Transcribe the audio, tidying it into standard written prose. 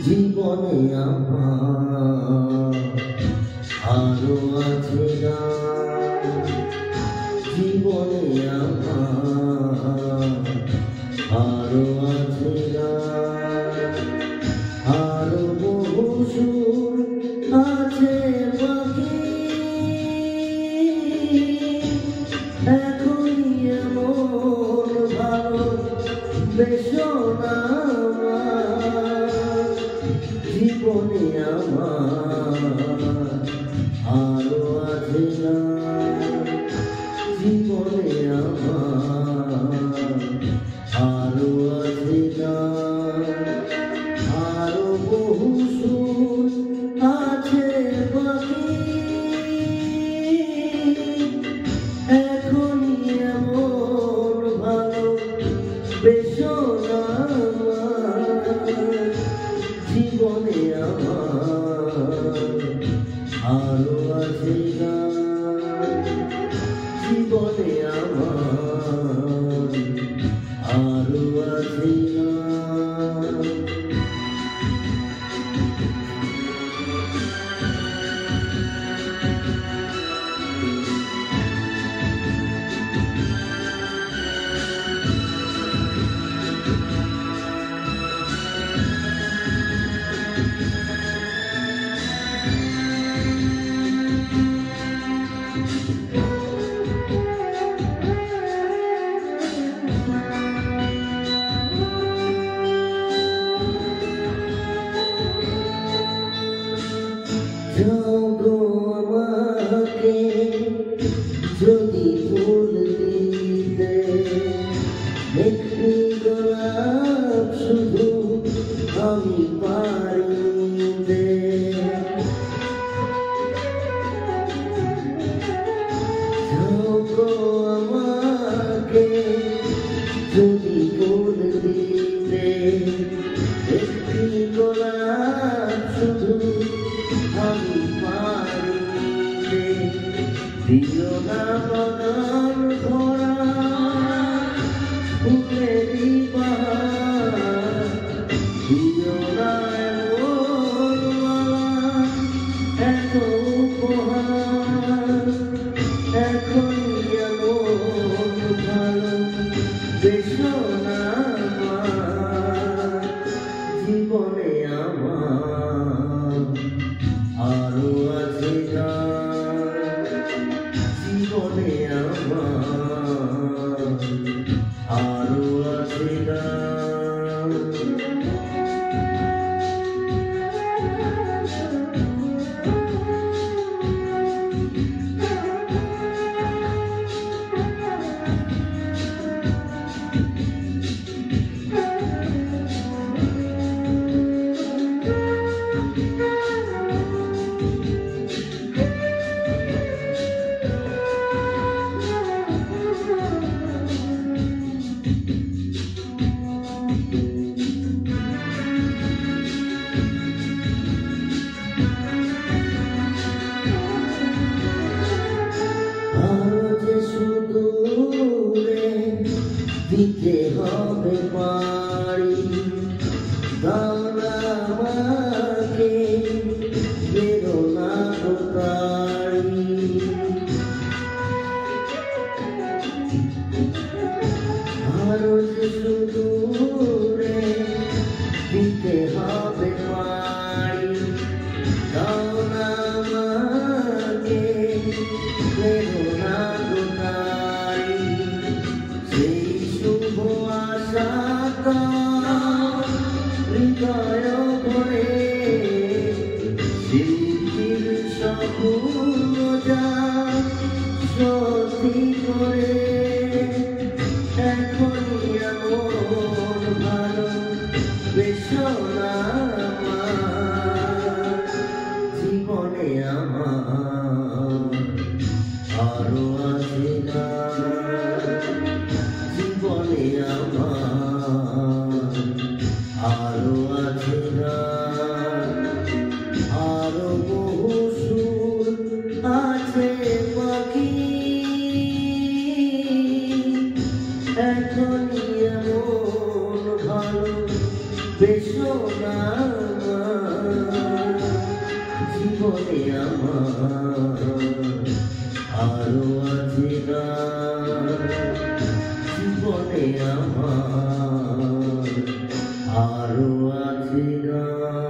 জীবনে আমার আরো আছে গান, জীবনে আমার আরো আছে গান, আরো বহু সুর আছে বাকি, এখনই এমন ভালো বেশো না জীবনে আমার আরো আছে গান, জীবনে আমার আরো আছে গান, আরো বহু সুর আছে বাকি, এখনই এমন ভালো বেশো না জীবনে আমার আরো আছে গান, জীবনে আমার আরো আছে গান। আমাকে যদি ফুল দিতে একটি গোলাপ শুধু আমি পারিতে, আমাকে যদি ফুল দিতে একটি গোলাপ শুধু আমি পারিতে, দিও না বদন ধরা ফুলেরি বাহার, দিও না এমন মালা এত উপহার, এখনই এমন ভালো বেশো না জীবনে আমার আরো আছে গান, জীবনে আমার আরো আছে গান। দিতে হবে পারি আমাকে বেরো না তারি, আরো যে সুদূরে দিতে হবে পারি আমাকে বেরো না তারি, সেই শুভ আশাটা হৃদয় ভরে আছে গান, আরো বহু সুর আছে পাখি, এখনই এমন ভালো বেশো না জীবনে আমার, আরো আছে গান জীবনে আমার, আরো আছে গান।